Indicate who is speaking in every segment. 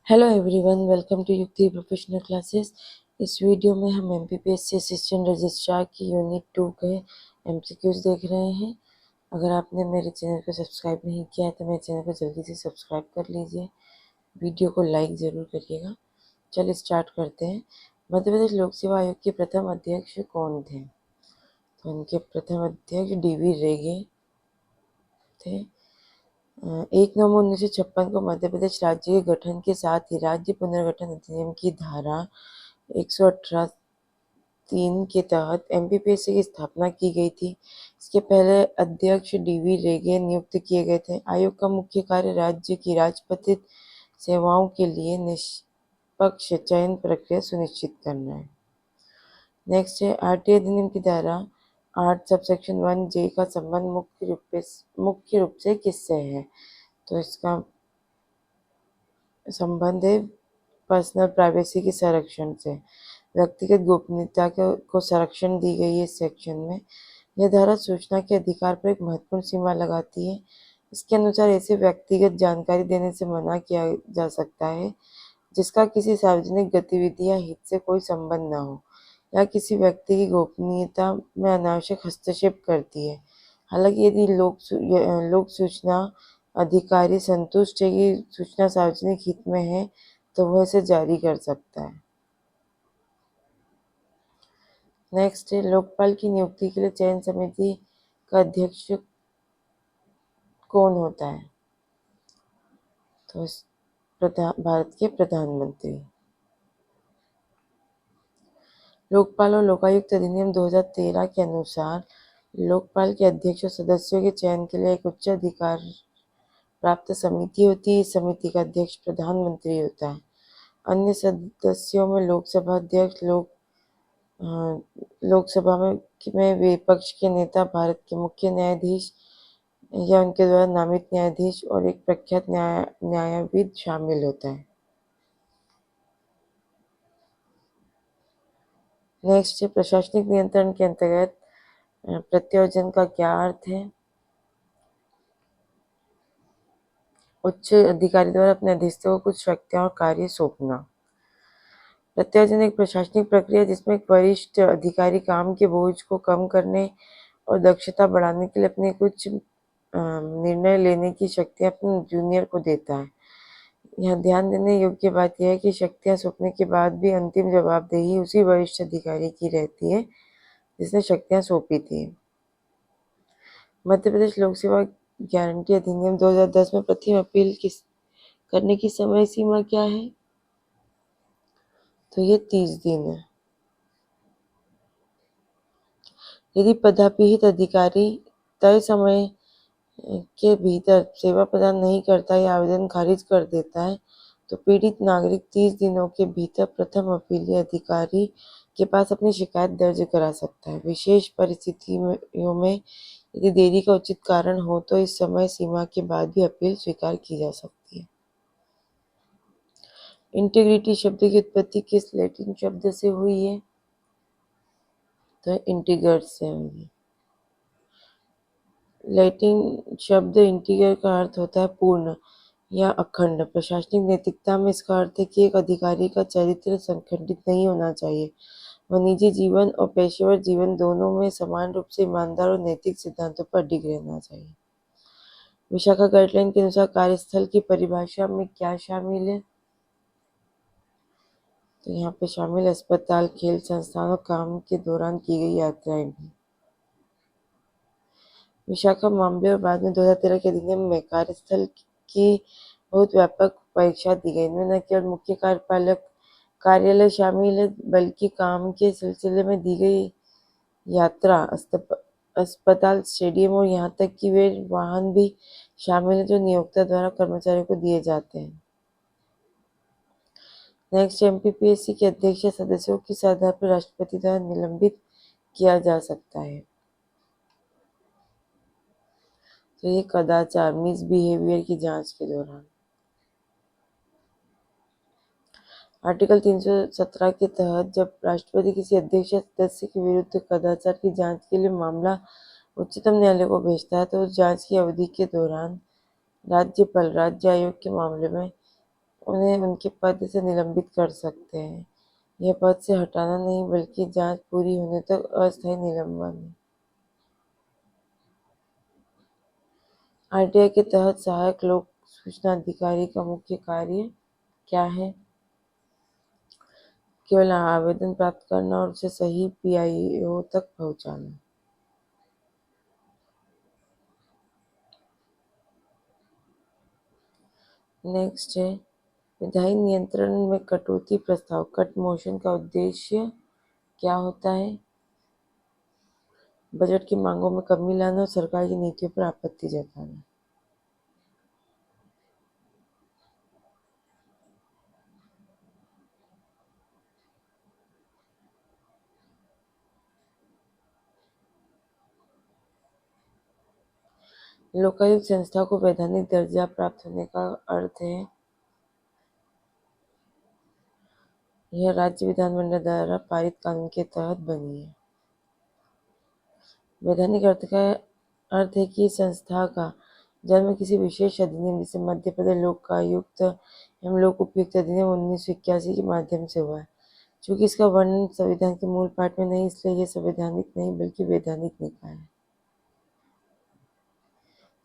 Speaker 1: Hello everyone, welcome to युक्ति professional classes. इस video में हम एमपीपीएससी असिस्टेंट रजिस्ट्रार की यूनिट 2 के एमसीक्यूज देख रहे हैं। अगर आपने मेरे चैनल को सब्सक्राइब नहीं किया है तो मेरे चैनल को जल्दी से सब्सक्राइब कर लीजिए। वीडियो को लाइक ज़रूर करिएगा। चलिए स्टार्ट करते हैं। मध्य प्रदेश लोक सेवा आयोग के प्रथम अध्यक्ष कौन थे? तो उनके प्रथम अध्यक्ष DV रेगे थे। 1 नवंबर 1956 को मध्य प्रदेश राज्य के गठन के साथ ही राज्य पुनर्गठन अधिनियम की धारा 118(3) के तहत एमपीपीएससी की स्थापना की गई थी। इसके पहले अध्यक्ष DV रेगे नियुक्त किए गए थे। आयोग का मुख्य कार्य राज्य की राजपत्रित सेवाओं के लिए निष्पक्ष चयन प्रक्रिया सुनिश्चित करना है। नेक्स्ट है आरटीआई अधिनियम की धारा 8 सबसेक्शन 1(j) का संबंध मुख्य रूप से किससे है? तो इसका संबंध है पर्सनल प्राइवेसी के संरक्षण से। व्यक्तिगत गोपनीयता को संरक्षण दी गई है इस सेक्शन में। यह धारा सूचना के अधिकार पर एक महत्वपूर्ण सीमा लगाती है। इसके अनुसार ऐसे व्यक्तिगत जानकारी देने से मना किया जा सकता है जिसका किसी सार्वजनिक गतिविधि या हित से कोई संबंध न हो या किसी व्यक्ति की गोपनीयता में अनावश्यक हस्तक्षेप करती है। हालांकि यदि लोक सूचना अधिकारी संतुष्ट है कि सूचना सार्वजनिक हित में है तो वह इसे जारी कर सकता है। नेक्स्ट है लोकपाल की नियुक्ति के लिए चयन समिति का अध्यक्ष कौन होता है? तो भारत के प्रधानमंत्री। लोकपाल और लोकायुक्त अधिनियम 2013 के अनुसार लोकपाल के अध्यक्ष और सदस्यों के चयन के लिए एक उच्च अधिकार प्राप्त समिति होती है। इस समिति का अध्यक्ष प्रधानमंत्री होता है। अन्य सदस्यों में लोकसभा अध्यक्ष, लोकसभा में विपक्ष के नेता, भारत के मुख्य न्यायाधीश या उनके द्वारा नामित न्यायाधीश और एक प्रख्यात न्यायविद शामिल होता है। नेक्स्ट है प्रशासनिक नियंत्रण के अंतर्गत प्रत्यायोजन का क्या अर्थ है? उच्च अधिकारी द्वारा अपने अधीनस्थों को कुछ शक्तियां और कार्य सौंपना। प्रत्यायोजन एक प्रशासनिक प्रक्रिया जिसमें एक वरिष्ठ अधिकारी काम के बोझ को कम करने और दक्षता बढ़ाने के लिए अपने कुछ निर्णय लेने की शक्तियां अपने जूनियर को देता है। यहाँ ध्यान देने योग्य बात यह है कि शक्तियां सौंपने के बाद भी अंतिम जवाबदेही उसी वरिष्ठ अधिकारी की रहती है जिसने शक्तियां सौंपी थी। मध्य प्रदेश लोक सेवा गारंटी अधिनियम 2010 में प्रथम अपील करने की समय सीमा क्या है? तो ये 30 दिन है। यदि पदापिहित अधिकारी तय समय के भीतर सेवा प्रदान नहीं करता या आवेदन खारिज कर देता है तो पीड़ित नागरिक 30 दिनों के भीतर प्रथम अपीली अधिकारी के पास अपनी शिकायत दर्ज करा सकता है। विशेष परिस्थितियों में यदि देरी का उचित कारण हो तो इस समय सीमा के बाद भी अपील स्वीकार की जा सकती है। इंटीग्रिटी शब्द की उत्पत्ति किस लैटिन शब्द से हुई है? तो इंटीगर से हुई। लैटिन शब्द इंटीगर का अर्थ होता है पूर्ण या अखंड। प्रशासनिक नैतिकता में इसका अर्थ है कि एक अधिकारी का चरित्र संखंडित नहीं होना चाहिए। वह निजी जीवन और पेशेवर जीवन दोनों में समान रूप से ईमानदार और नैतिक सिद्धांतों पर अडिग रहना चाहिए। विशाखा गाइडलाइन के अनुसार कार्यस्थल की परिभाषा में क्या शामिल है? तो यहाँ पे शामिल अस्पताल, खेल संस्थान और काम के दौरान की गई यात्राएं भी। विशाखा मामले और बाद में 2013 के अधिनियम में कार्यस्थल की बहुत व्यापक परीक्षा दी गई। इनमें न केवल मुख्य कार्यपालक कार्यालय शामिल है बल्कि काम के सिलसिले में दी गई यात्रा, अस्पताल, स्टेडियम और यहाँ तक कि वे वाहन भी शामिल है जो नियोक्ता द्वारा कर्मचारियों को दिए जाते हैं। नेक्स्ट, एमपीपीएससी के अध्यक्ष या सदस्यों किस आधार पर राष्ट्रपति द्वारा निलंबित किया जा सकता है? तो ये कदाचार, मिसबिहेवियर की जांच के दौरान। आर्टिकल 317 के तहत जब राष्ट्रपति किसी अध्यक्ष या सदस्य के विरुद्ध कदाचार की जांच के लिए मामला उच्चतम न्यायालय को भेजता है तो उस जांच की अवधि के दौरान राज्यपाल राज्य आयोग के मामले में उन्हें उनके पद से निलंबित कर सकते हैं। यह पद से हटाना नहीं बल्कि जांच पूरी होने तक अस्थायी निलंबन है। आरटीआई के तहत सहायक लोक सूचना अधिकारी का मुख्य कार्य क्या है? केवल आवेदन प्राप्त करना और उसे सही पीआईओ तक पहुंचाना। नेक्स्ट है विधायी नियंत्रण में कटौती प्रस्ताव। कट मोशन का उद्देश्य क्या होता है? बजट की मांगों में कमी लाना और सरकार की नीतियों पर आपत्ति जताना। लोकायुक्त संस्था को वैधानिक दर्जा प्राप्त होने का अर्थ है यह राज्य विधानमंडल द्वारा पारित कानून के तहत बनी है। वैधानिक अर्थ का अर्थ है कि संस्था का जन्म किसी विशेष अधिनियम जैसे मध्य प्रदेश लोकायुक्त एवं लोक उपयुक्त अधिनियम 1981 के माध्यम से हुआ है। चूंकि इसका वर्णन संविधान के मूल पाठ में नहीं इसलिए यह संवैधानिक नहीं बल्कि वैधानिक निकाय है।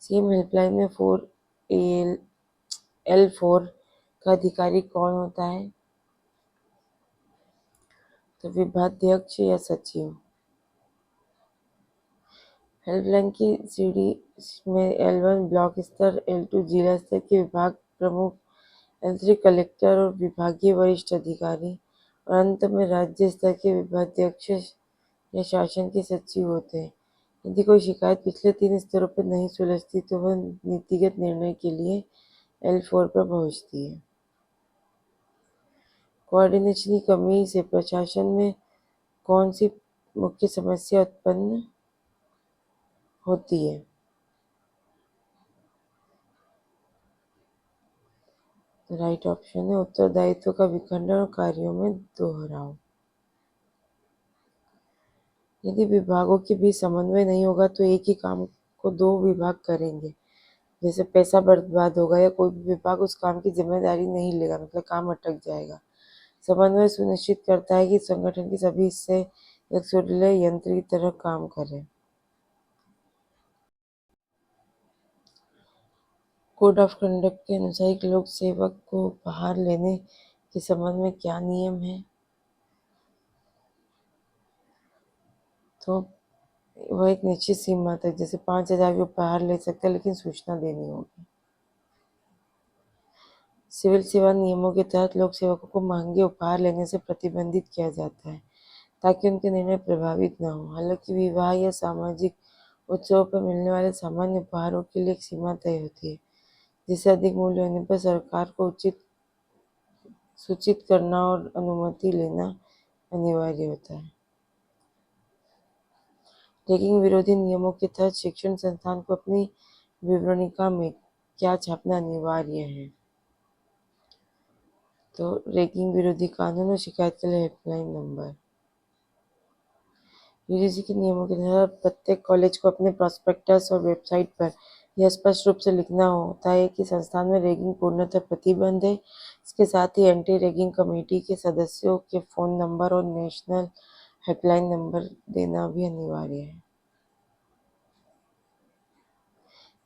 Speaker 1: सीएम हेल्पलाइन में 4L4 का अधिकारी कौन होता है? तो विभागाध्यक्ष या सचिव। हेल्पलाइन की सीढ़ी में L1 ब्लॉक स्तर, L2 जिला स्तर के विभाग प्रमुख, L3 कलेक्टर और विभागीय वरिष्ठ अधिकारी और अंत में राज्य स्तर के विभागाध्यक्ष या शासन के सचिव होते हैं। यदि कोई शिकायत पिछले 3 स्तरों पर नहीं सुलझती तो वह नीतिगत निर्णय के लिए L4 पर पहुंचती है। कोऑर्डिनेशन की कमी से प्रशासन में कौन सी मुख्य समस्या उत्पन्न होती है? राइट ऑप्शन है उत्तरदायित्व का विखंडन और कार्यों में दोहराव। यदि विभागों के बीच समन्वय नहीं होगा तो एक ही काम को 2 विभाग करेंगे, जैसे पैसा बर्बाद होगा या कोई भी विभाग उस काम की जिम्मेदारी नहीं लेगा, मतलब काम अटक जाएगा। समन्वय सुनिश्चित करता है कि संगठन के सभी हिस्से एक सुरीले यंत्र की तरह काम करें। कोड ऑफ कंडक्ट के अनुसार एक लोक सेवक को उपहार लेने के संबंध में क्या नियम है? तो वह एक निश्चित सीमा तक जैसे 5,000 के उपहार ले सकता है लेकिन सूचना देनी होगी। सिविल सेवा नियमों के तहत लोक सेवकों को महंगे उपहार लेने से प्रतिबंधित किया जाता है ताकि उनके निर्णय प्रभावित न हो। हालांकि विवाह या सामाजिक उत्सवों पर मिलने वाले सामान्य उपहारों के लिए एक सीमा तय होती है, जिससे अधिक मूल्य होने पर सरकार को उचित सूचित करना और अनुमति लेना अनिवार्य होता है। रैगिंग विरोधी नियमों के तहत शिक्षण संस्थान को अपनी विवरणिका में क्या छापना अनिवार्य है? तो रैगिंग विरोधी कानून और शिकायत के लिए हेल्पलाइन नंबर। यूजीसी के नियमों के तहत प्रत्येक कॉलेज को अपने प्रॉस्पेक्टस और वेबसाइट पर यह स्पष्ट रूप से लिखना होता है कि संस्थान में रैगिंग पूर्णतः प्रतिबंध है। इसके साथ ही एंटी रैगिंग कमेटी के सदस्यों के फ़ोन नंबर और नेशनल हेल्पलाइन नंबर देना भी अनिवार्य है।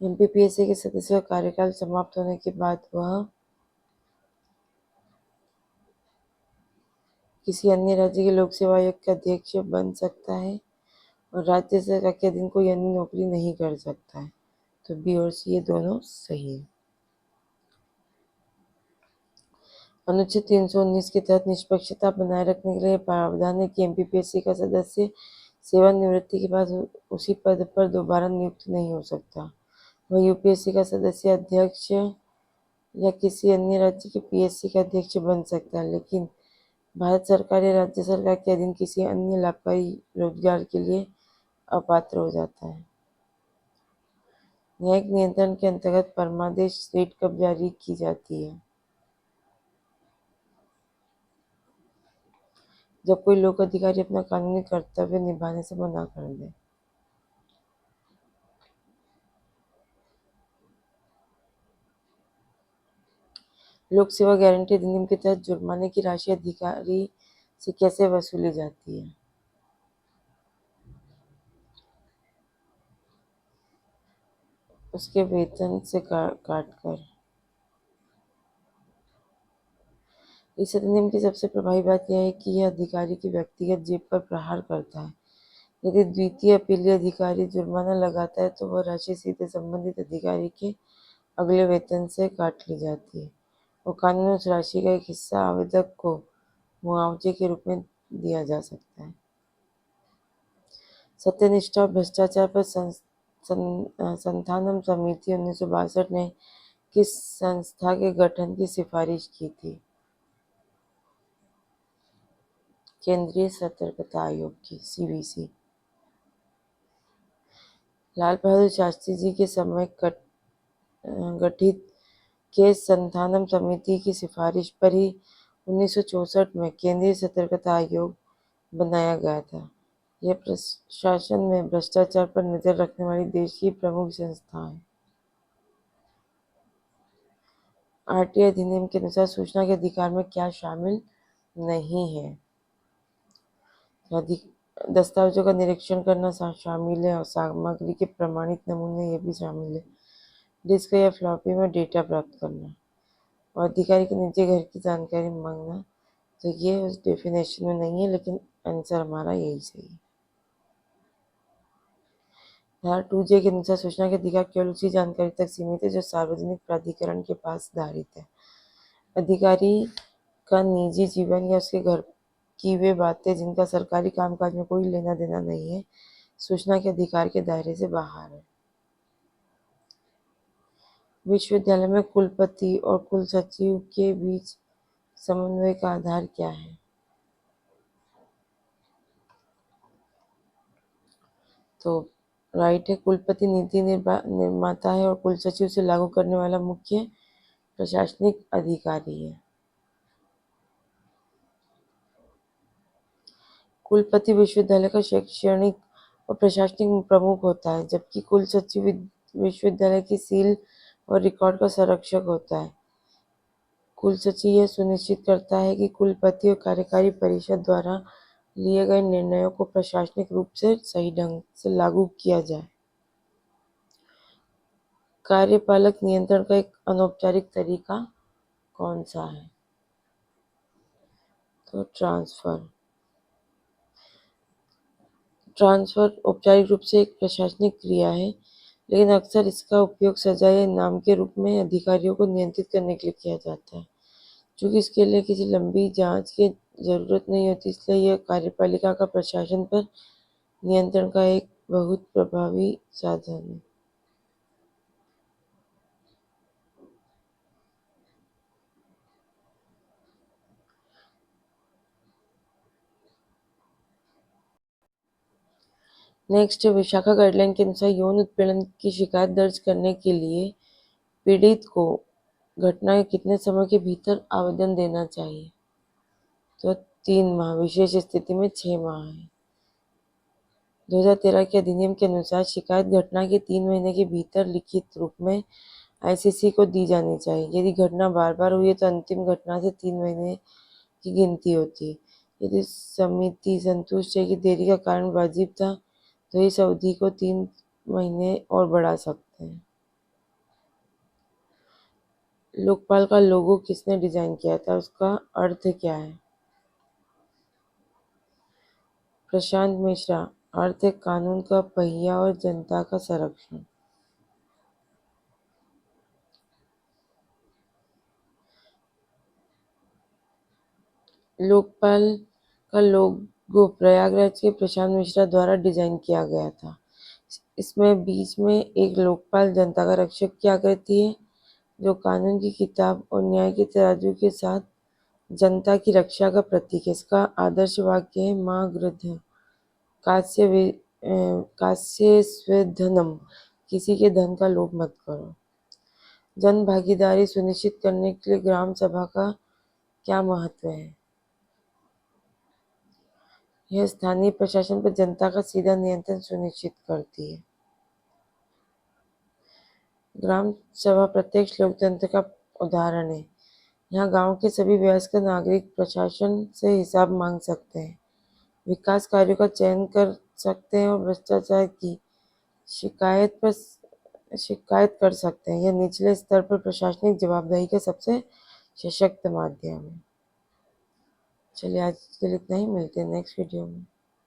Speaker 1: एमपीपीएससी के सदस्य का कार्यकाल समाप्त होने के बाद वह किसी अन्य राज्य के लोक सेवा आयोग का अध्यक्ष बन सकता है और राज्य सरकार के अधीन कोई अन्य नौकरी नहीं कर सकता है। तो बी और सी ये दोनों सही है। अनुच्छेद 319 के तहत निष्पक्षता बनाए रखने के लिए प्रावधान है कि एमपीपीएससी का सदस्य सेवानिवृत्ति के बाद उसी पद पर दोबारा नियुक्त नहीं हो सकता। वह यूपीएससी का सदस्य अध्यक्ष या किसी अन्य राज्य के पीएससी का अध्यक्ष बन सकता है, लेकिन भारत सरकार या राज्य सरकार के अधीन किसी अन्य लाभकारी रोजगार के लिए अपात्र हो जाता है। न्यायिक नियंत्रण के अंतर्गत परमादेश रेट कब जारी की जाती है? जब कोई लोक अधिकारी अपना कानूनी कर्तव्य निभाने से मना कर दे। लोक सेवा गारंटी अधिनियम के तहत जुर्माने की राशि अधिकारी से कैसे वसूली जाती है? उसके वेतन से काट कर। इस अधिनियम की सबसे प्रभावी बात यह है कि यह अधिकारी की व्यक्तिगत जेब पर प्रहार करता है। यदि द्वितीय अपीलीय अधिकारी जुर्माना लगाता है तो वह राशि सीधे संबंधित अधिकारी के अगले वेतन से काट ली जाती है और कानून उस राशि का एक हिस्सा आवेदक को मुआवजे के रूप में दिया जा सकता है। सत्यनिष्ठा और भ्रष्टाचार पर संथानम समिति 1962 ने किस संस्था के गठन की सिफारिश की थी? केंद्रीय सतर्कता आयोग की, सीवीसी। लाल बहादुर शास्त्री जी के समय गठित के संथानम समिति की सिफारिश पर ही 1964 में केंद्रीय सतर्कता आयोग बनाया गया था। यह प्रशासन में भ्रष्टाचार पर नजर रखने वाली देश की प्रमुख संस्था है। आरटीआई अधिनियम के अनुसार सूचना के अधिकार में क्या शामिल नहीं है? दस्तावेजों का निरीक्षण करना शामिल है और सामग्री के प्रमाणित नमूने ये भी शामिल है। डिस्क या फ्लॉपी में डेटा प्राप्त करना और अधिकारी के निजी घर की जानकारी मांगना, तो ये उस डेफिनेशन में नहीं है, लेकिन आंसर हमारा यही सही है। धारा 2J के अनुसार सूचना के अधिकार केवल उसी जानकारी तक सीमित है जो सार्वजनिक प्राधिकरण के पास धारित है। अधिकारी का निजी जीवन या उसके घर की वे बातें जिनका सरकारी कामकाज में कोई लेना देना नहीं है, सूचना के अधिकार के दायरे से बाहर है। विश्वविद्यालय में कुलपति और कुलसचिव के बीच समन्वय का आधार क्या है? तो राइट है, कुलपति नीति निर्माता है और कुलसचिव से लागू करने वाला मुख्य प्रशासनिक अधिकारी है। कुलपति विश्वविद्यालय का शैक्षणिक और प्रशासनिक प्रमुख होता है, जबकि कुलसचिव विश्वविद्यालय की सील और रिकॉर्ड का संरक्षक होता है। कुलसचिव यह सुनिश्चित करता है कि कुलपति और कार्यकारी परिषद द्वारा लिए गए निर्णयों को प्रशासनिक रूप से सही ढंग से लागू किया जाए। कार्यपालक नियंत्रण का एक अनौपचारिक तरीका कौन सा है? तो ट्रांसफर औपचारिक रूप से एक प्रशासनिक क्रिया है, लेकिन अक्सर इसका उपयोग सजा या इनाम के रूप में अधिकारियों को नियंत्रित करने के लिए किया जाता है। चूंकि इसके लिए किसी लंबी जांच की जरूरत नहीं होती, इसलिए यह कार्यपालिका का प्रशासन पर नियंत्रण का एक बहुत प्रभावी साधन है। नेक्स्ट, विशाखा गाइडलाइन के अनुसार यौन उत्पीड़न की शिकायत दर्ज करने के लिए पीड़ित को घटना के कितने समय के भीतर आवेदन देना चाहिए? तो 3 माह, विशेष स्थिति में 6 माह है। 2013 के अधिनियम के अनुसार शिकायत घटना के 3 महीने के भीतर लिखित रूप में आईसीसी को दी जानी चाहिए। यदि घटना बार बार हुई है तो अंतिम घटना से 3 महीने की गिनती होती है। यदि समिति संतुष्ट है कि देरी का कारण वाजिब था, तो इस अवधि को 3 महीने और बढ़ा सकते हैं। लोकपाल का लोगो किसने डिजाइन किया था? उसका अर्थ क्या है? प्रशांत मिश्रा। अर्थ है कानून का पहिया और जनता का संरक्षण। लोकपाल का लोगो प्रयागराज के प्रशांत मिश्रा द्वारा डिजाइन किया गया था। इसमें बीच में एक लोकपाल जनता का रक्षक की आकृति है, जो कानून की किताब और न्याय के तराजू के साथ जनता की रक्षा का प्रतीक है। इसका आदर्श वाक्य है, माँ गृध्य कास्य स्वेधनम, किसी के धन का लोभ मत करो। जन भागीदारी सुनिश्चित करने के लिए ग्राम सभा का क्या महत्व है? यह स्थानीय प्रशासन पर जनता का सीधा नियंत्रण सुनिश्चित करती है। ग्राम सभा प्रत्यक्ष लोकतंत्र का उदाहरण है। यहाँ गांव के सभी वयस्क नागरिक प्रशासन से हिसाब मांग सकते हैं, विकास कार्यों का चयन कर सकते हैं और भ्रष्टाचार की शिकायत कर सकते हैं। यह निचले स्तर पर प्रशासनिक जवाबदेही का सबसे सशक्त माध्यम है। चलिए आज के लिए इतना ही, मिलते हैं नेक्स्ट वीडियो में।